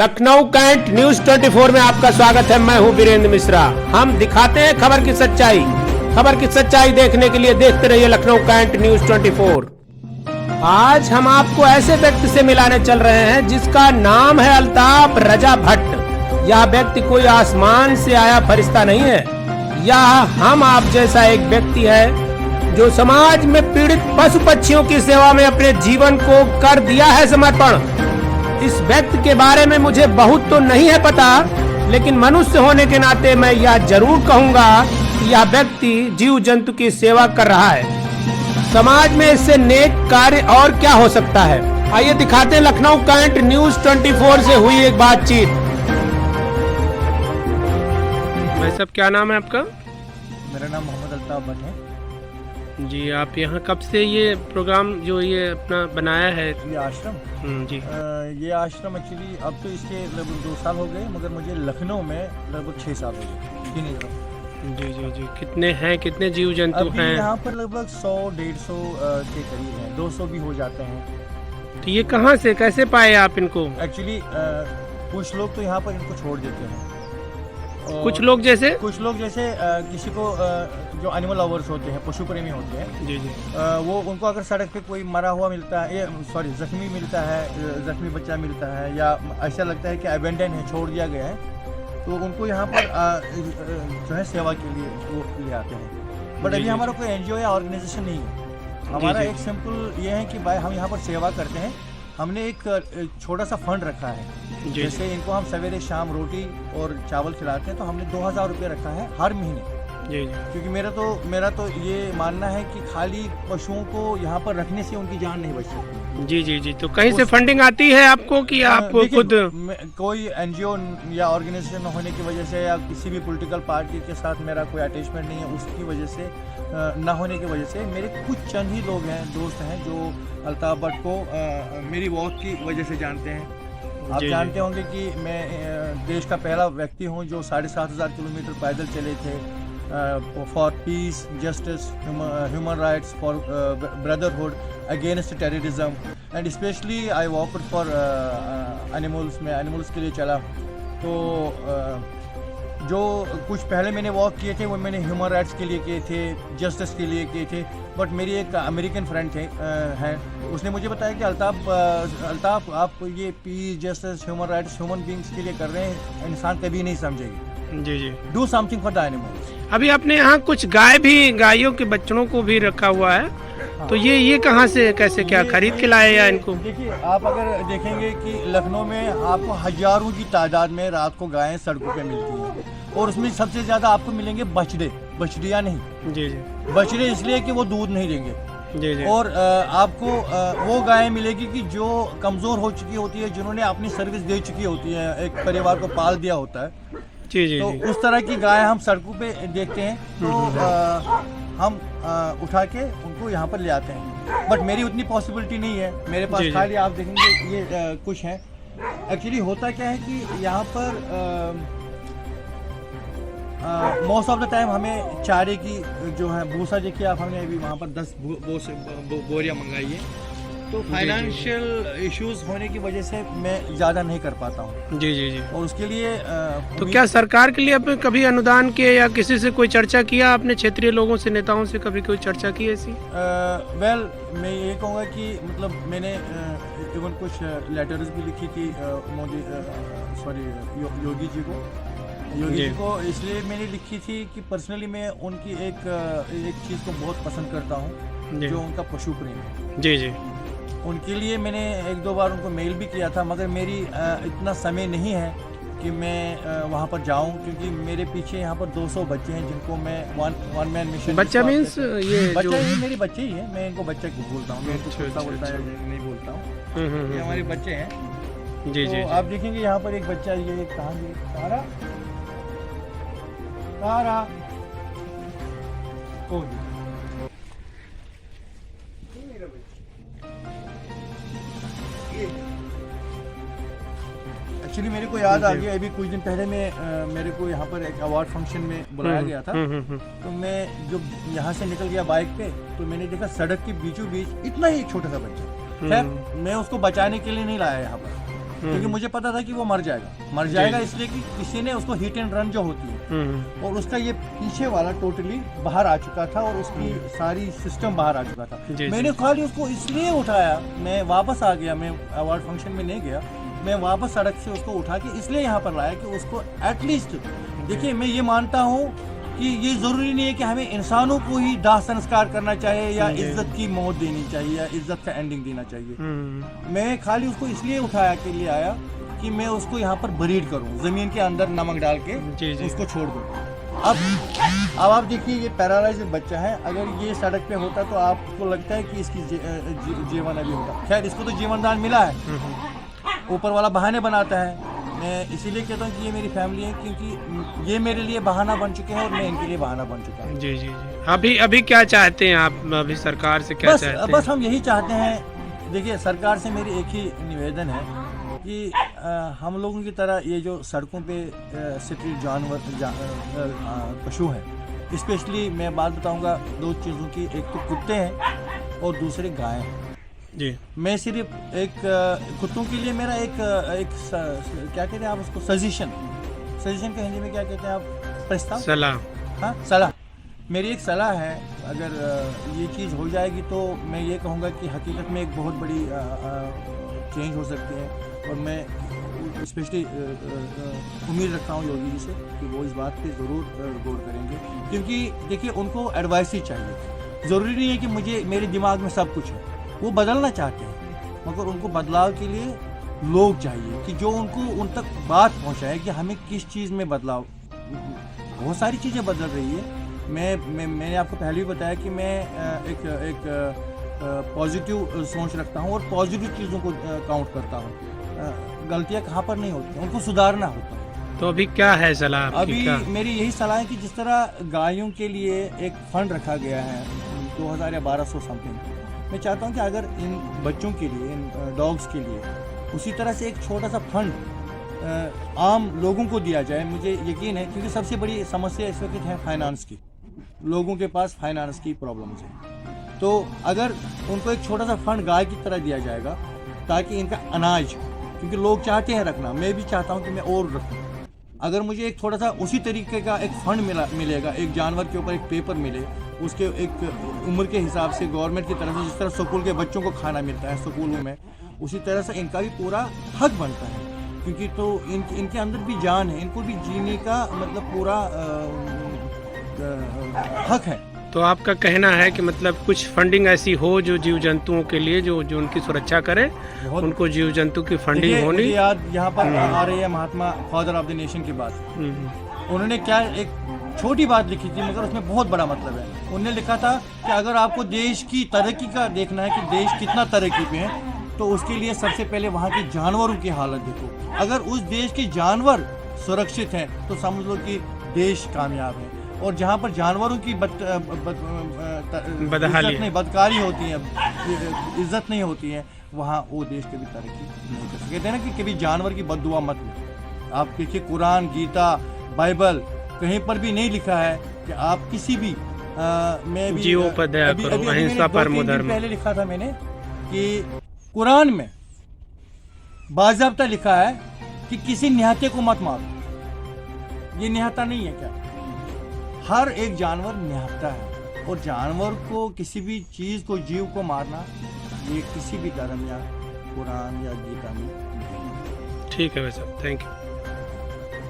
Lucknow cantt news 24 में आपका स्वागत है। मैं हूं वीरेंद्र मिश्रा। हम दिखाते हैं खबर की सच्चाई। खबर की सच्चाई देखने के लिए देखते रहिए लखनऊ कैंट न्यूज 24। आज हम आपको ऐसे व्यक्ति से मिलाने चल रहे हैं जिसका नाम है अल्ताफ रजा भट्ट। यह व्यक्ति कोई आसमान से आया फरिश्ता नहीं है। यह हम आप जैसा एक व्यक्ति है जो समाज में पीड़ित पशु पक्षियों की सेवा में अपने जीवन को कर दिया है समर्पण। इस व्यक्ति के बारे में मुझे बहुत तो नहीं है पता, लेकिन मनुष्य होने के नाते मैं यह जरूर कहूंगा कि यह व्यक्ति जीव जंतु की सेवा कर रहा है। समाज में इससे नेक कार्य और क्या हो सकता है। आइए दिखाते हैं लखनऊ कैंट न्यूज 24 से हुई एक बातचीत। भाई साहब, क्या नाम है आपका? मेरा नाम मोहम्मद अल्ताफ भट्ट है जी। आप यहाँ कब से ये प्रोग्राम जो ये अपना बनाया है? ये आश्रम जी। ये आश्रम एक्चुअली अब तो इसके लगभग 2 साल हो गए, मगर मुझे लखनऊ में लगभग 6 साल हो गए। जी जी जी। कितने हैं, कितने जीव जंतु हैं यहाँ पर? लगभग 100-150 के करीब हैं, 200 भी हो जाते हैं। तो ये कहाँ से कैसे पाए आप इनको? एक्चुअली कुछ लोग तो यहाँ पर इनको छोड़ देते हैं। कुछ लोग जैसे किसी को जो एनिमल लवर्स होते हैं, पशु प्रेमी होते हैं जी जी, वो उनको अगर सड़क पे कोई मरा हुआ मिलता है, जख्मी मिलता है, जख्मी बच्चा मिलता है, या ऐसा लगता है कि अबेंडन है, छोड़ दिया गया है, तो उनको यहाँ पर जो है सेवा के लिए वो ले आते हैं। बट अभी हमारा कोई एनजीओ या ऑर्गेनाइजेशन नहीं है। हमारा एक सिंपल ये है कि भाई हम यहाँ पर सेवा करते हैं। हमने एक छोटा सा फंड रखा है, जैसे इनको हम सवेरे शाम रोटी और चावल खिलाते हैं, तो हमने 2000 रुपये रखा है हर महीने। क्योंकि मेरा तो ये मानना है कि खाली पशुओं को यहाँ पर रखने से उनकी जान नहीं बच सकती। जी जी जी। तो कहीं से फंडिंग आती है आपको कि आप खुद? कोई एनजीओ या ऑर्गेनाइजेशन होने की वजह से या किसी भी पॉलिटिकल पार्टी के साथ मेरा कोई अटैचमेंट नहीं है, उसकी वजह से न होने की वजह से मेरे कुछ चंद ही लोग हैं, दोस्त हैं, जो अल्ताफ भट्ट को मेरी वॉक की वजह से जानते हैं। आप जानते होंगे कि मैं देश का पहला व्यक्ति हूं जो 7500 किलोमीटर पैदल चले थे for piece, justice, human rights, for brotherhood, against terrorism, and specially I walked for animals. में एनिमल्स के लिए चला। तो जो कुछ पहले मैंने वॉक किए थे वो मैंने ह्यूमन राइट्स के लिए किए थे, जस्टिस के लिए किए थे। बट मेरी एक अमेरिकन फ्रेंड हैं, उसने मुझे बताया कि अल्ताफ आप ये peace, justice, human rights, human beings के लिए कर रहे हैं, इंसान कभी नहीं समझेगी। जी जी। Do something for the animals. अभी आपने यहाँ कुछ गायों के बच्चों को भी रखा हुआ है। हाँ। तो ये कहाँ से, कैसे, क्या खरीद के लाए या इनको? देखिए, आप अगर देखेंगे कि लखनऊ में आपको हजारों की तादाद में रात को गायें सड़कों पे मिलती हैं, और उसमें सबसे ज्यादा आपको मिलेंगे बछड़ियाँ नहीं। जी जी। बछड़े इसलिए कि वो दूध नहीं देंगे। जी जी। और आपको वो गायें मिलेगी कि जो कमजोर हो चुकी होती है, जिन्होंने अपनी सर्विस दे चुकी होती है, एक परिवार को पाल दिया होता है। जी जी। तो उस तरह की गाय हम सड़कों पे देखते हैं, तो हम उठा के उनको यहाँ पर ले आते हैं। बट मेरी उतनी पॉसिबिलिटी नहीं है मेरे पास। खाली आप देखेंगे ये कुछ है। एक्चुअली होता क्या है कि यहाँ पर मोस्ट ऑफ द टाइम हमें चारे की जो है भूसा, देखिए आप, हमने अभी वहाँ पर 10 बोरियाँ मंगाई है। तो फाइनेंशियल इश्यूज होने की वजह से मैं ज़्यादा नहीं कर पाता हूँ। जी जी जी। और उसके लिए तो क्या सरकार के लिए आपने कभी अनुदान किए या किसी से कोई चर्चा किया? आपने क्षेत्रीय लोगों से, नेताओं से कभी कोई चर्चा की ऐसी? वेल, मैं ये कहूँगा कि मतलब मैंने इवन कुछ लेटर्स भी लिखी थी योगी जी को। इसलिए मैंने लिखी थी कि पर्सनली मैं उनकी एक चीज़ को बहुत पसंद करता हूँ, जो उनका पशु प्रेम है। जी जी। उनके लिए मैंने 1-2 बार उनको मेल भी किया था, मगर मेरी इतना समय नहीं है कि मैं वहाँ पर जाऊँ, क्योंकि मेरे पीछे यहाँ पर 200 बच्चे हैं जिनको मैं वन मैन मिशन। बच्चा मीन्स ये मेरे बच्चे ही हैं, मैं इनको बच्चा क्यों बोलता हूँ, मैं इनको नहीं बोलता हूँ, ये हमारे बच्चे हैं। जी जी। आप देखेंगे यहाँ पर एक बच्चा, ये कहाँ गया तारा एक्चुअली मेरे को याद आ गया, अभी कुछ दिन पहले मेरे को यहाँ पर एक अवार्ड फंक्शन में बुलाया गया था। तो मैं जब यहाँ से निकल गया बाइक पे, तो मैंने देखा सड़क के बीचों बीच इतना ही एक छोटा सा बच्चा। खैर, मैं उसको बचाने के लिए नहीं लाया यहाँ पर, क्योंकि मुझे पता था कि वो मर जाएगा इसलिए कि किसी ने उसको हिट एंड रन जो होती है और उसका ये पीछे वाला टोटली बाहर आ चुका था और उसकी सारी सिस्टम बाहर आ चुका था। मैंने खाली उसको इसलिए उठाया, मैं वापस आ गया, मैं अवार्ड फंक्शन में नहीं गया, मैं वापस सड़क से उसको उठा के इसलिए यहाँ पर लाया कि उसको एटलीस्ट, देखिए मैं ये मानता हूँ कि ये ज़रूरी नहीं है कि हमें इंसानों को ही दाह संस्कार करना चाहिए या इज्जत की मौत देनी चाहिए या इज्जत का एंडिंग देना चाहिए। मैं खाली उसको इसलिए उठाया के लिए आया कि मैं उसको यहाँ पर ब्रीड करूँ, ज़मीन के अंदर नमक डाल के उसको छोड़ दूँ। अब आप देखिए ये पैरालाइज्ड बच्चा है, अगर ये सड़क पे होता तो आपको लगता है कि इसकी जीवन अभी होता। खैर इसको तो जीवन दान मिला है, ऊपर वाला बहाने बनाता है। मैं इसीलिए कहता हूँ कि ये मेरी फैमिली है क्योंकि ये मेरे लिए बहाना बन चुके हैं और मैं इनके लिए बहाना बन चुका हूँ। जी जी जी। अभी क्या चाहते हैं आप, अभी सरकार से क्या चाहते हैं? बस हम यही चाहते हैं, देखिए सरकार से मेरी एक ही निवेदन है कि हम लोगों की तरह ये जो सड़कों पे स्ट्रीट जानवर पशु हैं, स्पेशली मैं बात बताऊंगा दो चीज़ों की, एक तो कुत्ते हैं और दूसरे गाय हैं जी। मैं सिर्फ एक कुत्तों के लिए मेरा एक क्या कहते हैं आप उसको, सजेशन का हिंदी में क्या कहते हैं आप, प्रस्ताव, सलाह। हाँ सलाह, मेरी एक सलाह है। अगर ये चीज़ हो जाएगी तो मैं ये कहूँगा कि हकीकत में एक बहुत बड़ी चेंज हो सकती है और मैं स्पेशली उम्मीद रखता हूँ योगी जी से कि वो इस बात पे ज़रूर गौर करेंगे, क्योंकि देखिए उनको एडवाइस ही चाहिए। ज़रूरी नहीं है कि मेरे दिमाग में सब कुछ है, वो बदलना चाहते हैं मगर उनको बदलाव के लिए लोग चाहिए कि जो उनको उन तक बात पहुंचाए कि हमें किस चीज़ में बदलाव। बहुत सारी चीज़ें बदल रही है। मैंने आपको पहले भी बताया कि मैं एक पॉजिटिव सोच रखता हूं और पॉजिटिव चीज़ों को काउंट करता हूं। गलतियां कहाँ पर नहीं होती, उनको सुधारना होता है। तो अभी क्या है सलाह आपकी? अभी क्या? मेरी यही सलाह है कि जिस तरह गायों के लिए एक फंड रखा गया है 2000 या 1200 समथिंग, मैं चाहता हूं कि अगर इन बच्चों के लिए, इन डॉग्स के लिए उसी तरह से एक छोटा सा फंड आम लोगों को दिया जाए। मुझे यकीन है क्योंकि सबसे बड़ी समस्या इस वक्त है फाइनेंस की, लोगों के पास फाइनेंस की प्रॉब्लम्स है। तो अगर उनको एक छोटा सा फंड गाय की तरह दिया जाएगा ताकि इनका अनाज, क्योंकि लोग चाहते हैं रखना, मैं भी चाहता हूँ कि मैं और रखूँ, अगर मुझे एक थोड़ा सा उसी तरीके का एक फंड मिलेगा, एक जानवर के ऊपर एक पेपर मिले, उसके एक उम्र के हिसाब से गवर्नमेंट की तरफ से जिस तरह स्कूल के बच्चों को खाना मिलता है स्कूलों में, उसी तरह से इनका भी पूरा हक बनता है, क्योंकि तो इनके अंदर भी जान है, इनको भी जीने का मतलब पूरा हक है। तो आपका कहना है कि मतलब कुछ फंडिंग ऐसी हो जो जीव जंतुओं के लिए जो उनकी सुरक्षा करे, उनको जीव जंतु की फंडिंग होनी। याद यहाँ पर आ रही है महात्मा फादर ऑफ द नेशन की बात। उन्होंने क्या एक छोटी बात लिखी थी मगर उसमें बहुत बड़ा मतलब है। उन्होंने लिखा था कि अगर आपको देश की तरक्की का देखना है कि देश कितना तरक्की पे है, तो उसके लिए सबसे पहले वहाँ के जानवरों की हालत देखो। अगर उस देश के जानवर सुरक्षित हैं तो समझ लो कि देश कामयाब है। और जहाँ पर जानवरों की बदकारी होती है, इज्जत नहीं होती है, वहाँ वो देश कभी तरक्की नहीं कर सकते। कहते हैं ना कि कभी जानवर की बद्दुआ मत लो। आप देखिए कुरान, गीता, बाइबल कहीं पर भी नहीं लिखा है कि आप किसी भी मैं भी जीवों पर दया करो, अहिंसा परमो धर्म। पहले लिखा था मैंने कि कुरान में बाज़ाब्ता लिखा है कि किसी निहत्थे को मत मारो। ये निहत्था नहीं है क्या? हर एक जानवर निहत्था है और जानवर को, किसी भी चीज़ को, जीव को मारना ये किसी भी धर्म या कुरान या गीता में नहीं है। ठीक है भाई साहब, थैंक यू।